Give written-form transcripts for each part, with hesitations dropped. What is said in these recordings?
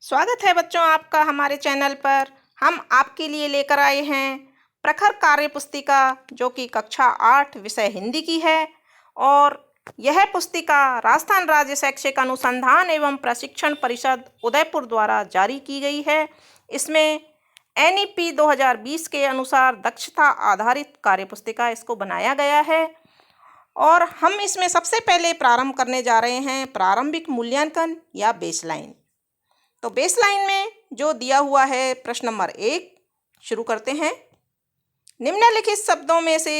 स्वागत है बच्चों आपका हमारे चैनल पर। हम आपके लिए लेकर आए हैं प्रखर कार्य पुस्तिका, जो कि कक्षा 8 विषय हिंदी की है। और यह पुस्तिका राजस्थान राज्य शैक्षिक अनुसंधान एवं प्रशिक्षण परिषद उदयपुर द्वारा जारी की गई है। इसमें NEP 2020 के अनुसार दक्षता आधारित कार्य पुस्तिका इसको बनाया गया है। और हम इसमें सबसे पहले प्रारंभ करने जा रहे हैं प्रारंभिक मूल्यांकन या बेसलाइन। तो बेसलाइन में जो दिया हुआ है प्रश्न नंबर 1 शुरू करते हैं। निम्नलिखित शब्दों में से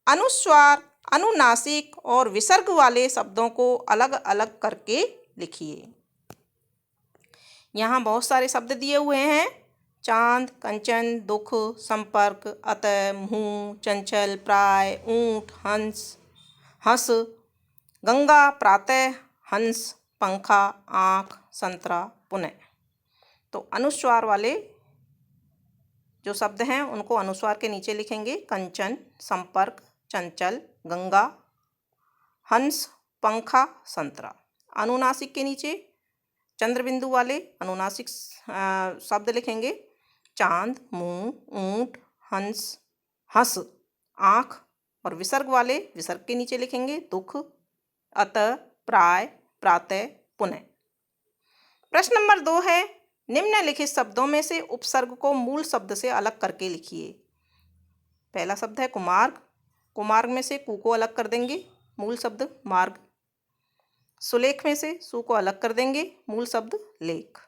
अनुस्वार, अनुनासिक और विसर्ग वाले शब्दों को अलग अलग करके लिखिए। यहाँ बहुत सारे शब्द दिए हुए हैं। चांद, कंचन, दुख, संपर्क, अतः, मुँह, चंचल, प्राय, ऊंट, हंस, हंस, गंगा, प्रातः, हंस, पंखा, आँख, संतरा, पुनः। तो अनुस्वार वाले जो शब्द हैं उनको अनुस्वार के नीचे लिखेंगे। कंचन, संपर्क, चंचल, गंगा, हंस, पंखा, संतरा। अनुनासिक के नीचे चंद्रबिंदु वाले अनुनासिक शब्द लिखेंगे। चांद, मुंह, ऊंट, हंस, हंस, आँख। और विसर्ग वाले विसर्ग के नीचे लिखेंगे दुख, अतः, प्राय, प्रातः, पुनः। प्रश्न नंबर 2 है, निम्नलिखित शब्दों में से उपसर्ग को मूल शब्द से अलग करके लिखिए। पहला शब्द है कुमार्ग। कुमार्ग में से कु को अलग कर देंगे, मूल शब्द मार्ग। सुलेख में से सु को अलग कर देंगे, मूल शब्द लेख।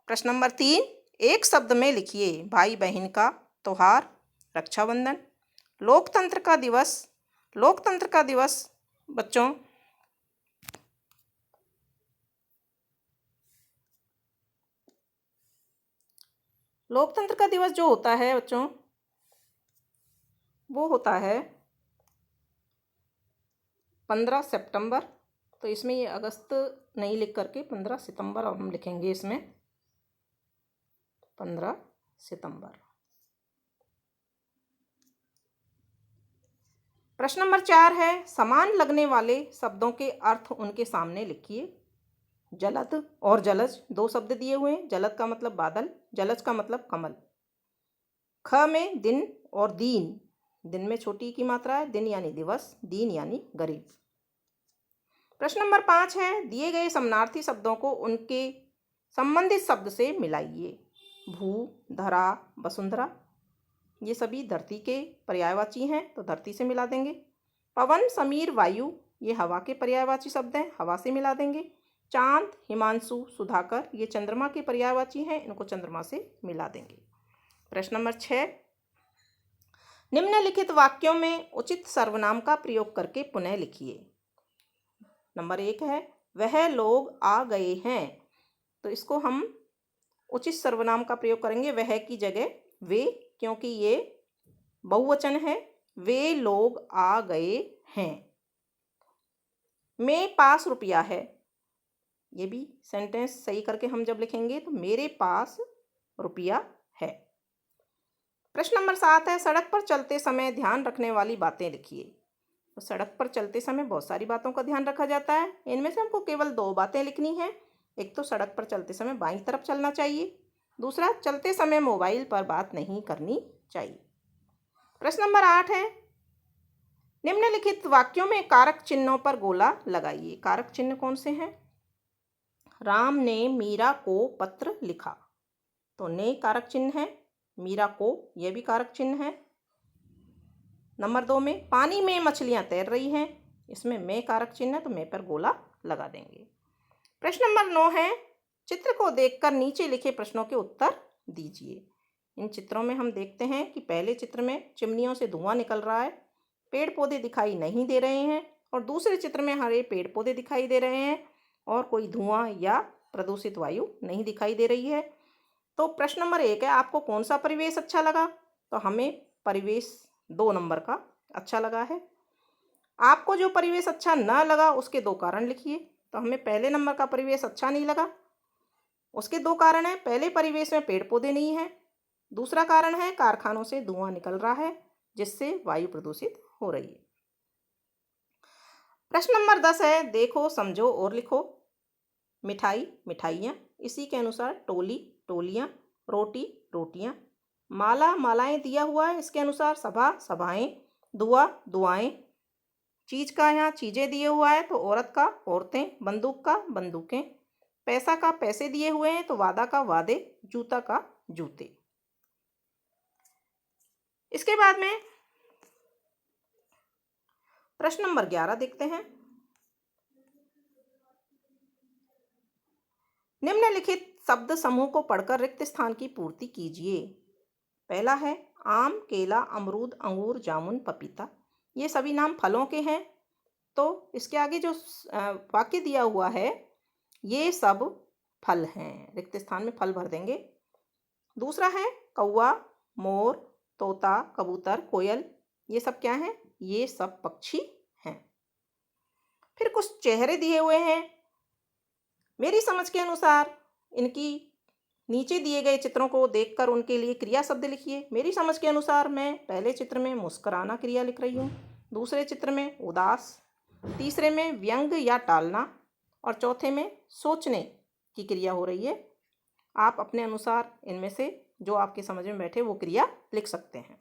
प्रश्न नंबर 3, एक शब्द में लिखिए भाई बहन का त्योहार, रक्षाबंधन। लोकतंत्र का दिवस। लोकतंत्र का दिवस बच्चों लोकतंत्र का दिवस जो होता है बच्चों वो होता है 15 सितंबर। तो इसमें ये अगस्त नहीं लिख करके 15 सितंबर हम लिखेंगे। इसमें 15 सितंबर। प्रश्न नंबर 4 है, समान लगने वाले शब्दों के अर्थ उनके सामने लिखिए। जलद और जलज दो शब्द दिए हुए हैं। जलद का मतलब बादल, जलज का मतलब कमल। ख में दिन और दीन, दिन में छोटी की मात्रा है, दिन यानी दिवस, दीन यानी गरीब। प्रश्न नंबर 5 है, दिए गए समानार्थी शब्दों को उनके संबंधित शब्द से मिलाइए। भू, धरा, वसुंधरा ये सभी धरती के पर्यायवाची हैं, तो धरती से मिला देंगे। पवन, समीर, वायु ये हवा के पर्यायवाची शब्द हैं, हवा से मिला देंगे। चांद, हिमांशु, सुधाकर ये चंद्रमा के पर्यायवाची हैं, इनको चंद्रमा से मिला देंगे। प्रश्न नंबर 6, निम्नलिखित वाक्यों में उचित सर्वनाम का प्रयोग करके पुनः लिखिए। नंबर 1 है, वह लोग आ गए हैं। तो इसको हम उचित सर्वनाम का प्रयोग करेंगे, वह की जगह वे, क्योंकि ये बहुवचन है। वे लोग आ गए हैं। मेरे पास रुपया है, ये भी सेंटेंस सही करके हम जब लिखेंगे तो मेरे पास रुपया है। प्रश्न नंबर 7 है, सड़क पर चलते समय ध्यान रखने वाली बातें लिखिए। तो सड़क पर चलते समय बहुत सारी बातों का ध्यान रखा जाता है, इनमें से हमको केवल 2 बातें लिखनी है। एक तो सड़क पर चलते समय बाईं तरफ चलना चाहिए, दूसरा चलते समय मोबाइल पर बात नहीं करनी चाहिए। प्रश्न नंबर 8 है, निम्नलिखित वाक्यों में कारक चिन्हों पर गोला लगाइए। कारक चिन्ह कौन से हैं? राम ने मीरा को पत्र लिखा, तो ने कारक चिन्ह है। मीरा को यह भी कारक चिन्ह है। नंबर 2 में, पानी में मछलियां तैर रही हैं, इसमें में कारक चिन्ह है, तो में पर गोला लगा देंगे। प्रश्न नंबर 9 है, चित्र को देखकर नीचे लिखे प्रश्नों के उत्तर दीजिए। इन चित्रों में हम देखते हैं कि पहले चित्र में चिमनियों से धुआं निकल रहा है, पेड़ पौधे दिखाई नहीं दे रहे हैं, और दूसरे चित्र में हरे पेड़ पौधे दिखाई दे रहे हैं और कोई धुआं या प्रदूषित वायु नहीं दिखाई दे रही है। तो प्रश्न नंबर 1 है, आपको कौन सा परिवेश अच्छा लगा? तो हमें परिवेश 2 नंबर का अच्छा लगा है। आपको जो परिवेश अच्छा न लगा उसके 2 कारण लिखिए। तो हमें पहले नंबर का परिवेश अच्छा नहीं लगा, उसके 2 कारण हैं। पहले परिवेश में पेड़ पौधे नहीं हैं, दूसरा कारण है कारखानों से धुआं निकल रहा है जिससे वायु प्रदूषित हो रही है। प्रश्न नंबर 10 है, देखो, समझो और लिखो। मिठाई, मिठाइयाँ, इसी के अनुसार टोली टोलियाँ, रोटी रोटियाँ। माला मालाएं दिया हुआ है, इसके अनुसार सभा सभाएं, दुआ दुआएं। चीज का यहाँ चीजें दिए हुआ है तो औरत का औरतें, बंदूक का बंदूकें। पैसा का पैसे दिए हुए हैं तो वादा का वादे, जूता का जूते। इसके बाद में प्रश्न नंबर 11 देखते हैं। निम्नलिखित शब्द समूह को पढ़कर रिक्त स्थान की पूर्ति कीजिए। पहला है आम, केला, अमरूद, अंगूर, जामुन, पपीता। ये सभी नाम फलों के हैं, तो इसके आगे जो वाक्य दिया हुआ है ये सब फल हैं, रिक्त स्थान में फल भर देंगे। दूसरा है कौवा, मोर, तोता, कबूतर, कोयल। ये सब क्या हैं? ये सब पक्षी हैं। फिर कुछ चेहरे दिए हुए हैं। मेरी समझ के अनुसार इनकी नीचे दिए गए चित्रों को देखकर उनके लिए क्रिया शब्द लिखिए। मेरी समझ के अनुसार मैं पहले चित्र में मुस्कुराना क्रिया लिख रही हूँ, दूसरे चित्र में उदास, तीसरे में व्यंग या टालना और चौथे में सोचने की क्रिया हो रही है। आप अपने अनुसार इनमें से जो आपके समझ में बैठे वो क्रिया लिख सकते हैं।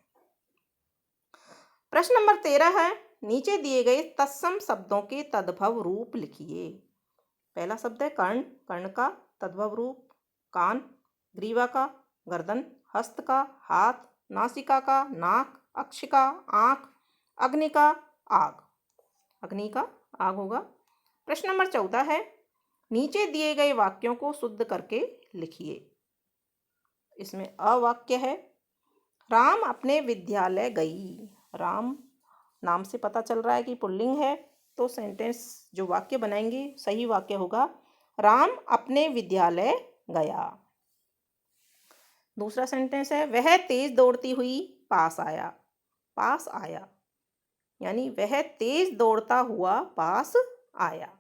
प्रश्न नंबर 13 है, नीचे दिए गए तत्सम शब्दों के तद्भव रूप लिखिए। पहला शब्द है कर्ण, कर्ण का तद्भव रूप कान, ग्रीवा का गर्दन, हस्त का हाथ, नासिका का नाक, अक्ष का आँख, अग्नि का आग, अग्नि का आग होगा। प्रश्न नंबर 14 है, नीचे दिए गए वाक्यों को शुद्ध करके लिखिए। इसमें अवाक्य है, राम अपने विद्यालय गई। राम नाम से पता चल रहा है कि पुल्लिंग है, तो सेंटेंस जो वाक्य बनाएंगे सही वाक्य होगा राम अपने विद्यालय गया। दूसरा सेंटेंस है वह तेज दौड़ती हुई पास आया। पास आया यानी वह तेज दौड़ता हुआ पास आया।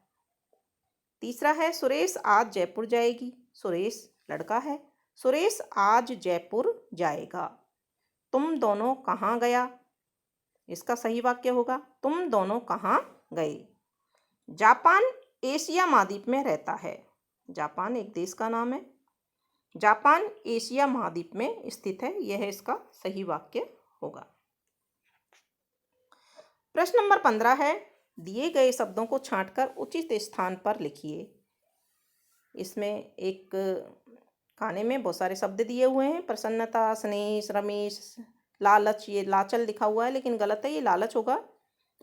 तीसरा है सुरेश आज जयपुर जाएगी। सुरेश लड़का है, सुरेश आज जयपुर जाएगा। तुम दोनों कहाँ गया? इसका सही वाक्य होगा तुम दोनों कहाँ गए। जापान एशिया महाद्वीप में रहता है। जापान एक देश का नाम है। जापान एशिया महाद्वीप में स्थित है, यह इसका सही वाक्य होगा। प्रश्न नंबर 15 है, दिए गए शब्दों को छांटकर उचित स्थान पर लिखिए। इसमें एक खाने में बहुत सारे शब्द दिए हुए हैं, प्रसन्नता, स्नेह, रमेश, लालच। ये लाचल लिखा हुआ है लेकिन गलत है, ये लालच होगा।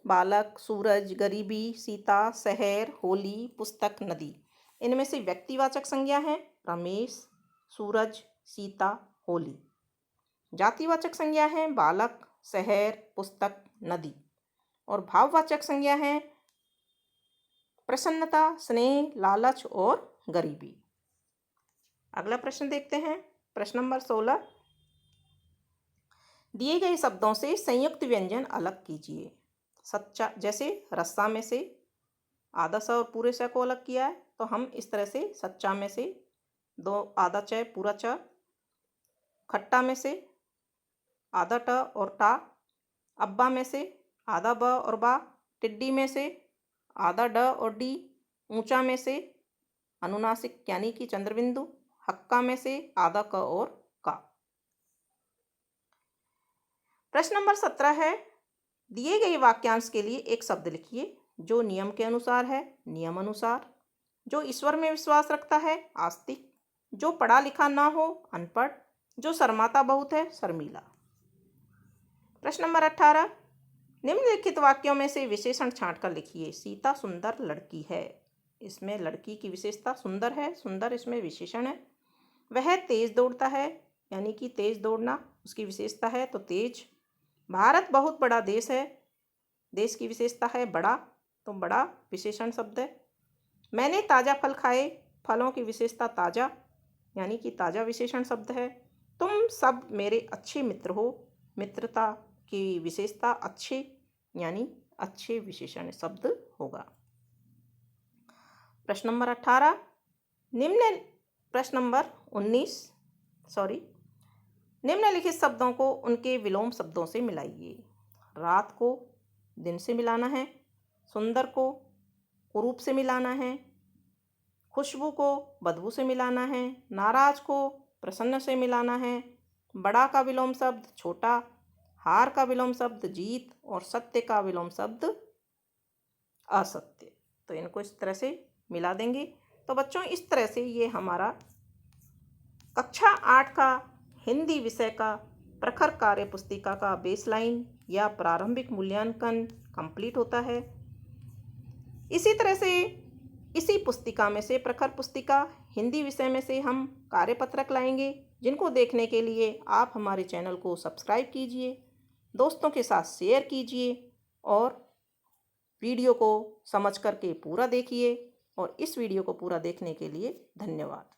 बालक, सूरज, गरीबी, सीता, शहर, होली, पुस्तक, नदी। इनमें से व्यक्तिवाचक संज्ञा है रमेश, सूरज, सीता, होली। जातिवाचक संज्ञा है बालक, शहर, पुस्तक, नदी। और भाववाचक संज्ञा है प्रसन्नता, स्नेह, लालच और गरीबी। अगला प्रश्न देखते हैं, प्रश्न नंबर 16। दिए गए शब्दों से संयुक्त व्यंजन अलग कीजिए। सच्चा, जैसे रस्सा में से आधा स और पूरे स को अलग किया है, तो हम इस तरह से सच्चा में से दो आधा च पूरा च, खट्टा में से आधा ट और टा, अब्बा में से आधा ब और बा, टिड्डी में से आधा ड और डी, ऊंचा में से अनुनासिक यानी कि चंद्रबिंदु, हक्का में से आधा क और का। प्रश्न नंबर 17 है, दिए गए वाक्यांश के लिए एक शब्द लिखिए जो नियम के अनुसार है नियम अनुसार, जो ईश्वर में विश्वास रखता है आस्तिक, जो पढ़ा लिखा ना हो अनपढ़, जो शर्माता बहुत है शर्मीला। प्रश्न नंबर 18, निम्नलिखित वाक्यों में से विशेषण छांटकर लिखिए। सीता सुंदर लड़की है। इसमें लड़की की विशेषता सुंदर है, सुंदर इसमें विशेषण है। वह तेज दौड़ता है यानी कि तेज दौड़ना उसकी विशेषता है, तो तेज। भारत बहुत बड़ा देश है, देश की विशेषता है बड़ा, तो बड़ा विशेषण शब्द है। मैंने ताज़ा फल खाए, फलों की विशेषता ताज़ा यानी कि ताज़ा विशेषण शब्द है। तुम सब मेरे अच्छे मित्र हो, मित्रता की विशेषता अच्छे यानी अच्छे विशेषण शब्द होगा। प्रश्न नंबर 18, प्रश्न नंबर 19 निम्नलिखित शब्दों को उनके विलोम शब्दों से मिलाइए। रात को दिन से मिलाना है, सुंदर को कुरूप से मिलाना है, खुशबू को बदबू से मिलाना है, नाराज को प्रसन्न से मिलाना है, बड़ा का विलोम शब्द छोटा, हार का विलोम शब्द जीत और सत्य का विलोम शब्द असत्य। तो इनको इस तरह से मिला देंगे। तो बच्चों इस तरह से ये हमारा कक्षा 8 का हिंदी विषय का प्रखर कार्य पुस्तिका का बेसलाइन या प्रारंभिक मूल्यांकन कंप्लीट होता है। इसी तरह से इसी पुस्तिका में से प्रखर पुस्तिका हिंदी विषय में से हम कार्यपत्रक लाएंगे, जिनको देखने के लिए आप हमारे चैनल को सब्सक्राइब कीजिए, दोस्तों के साथ शेयर कीजिए और वीडियो को समझ करके पूरा देखिए। और इस वीडियो को पूरा देखने के लिए धन्यवाद।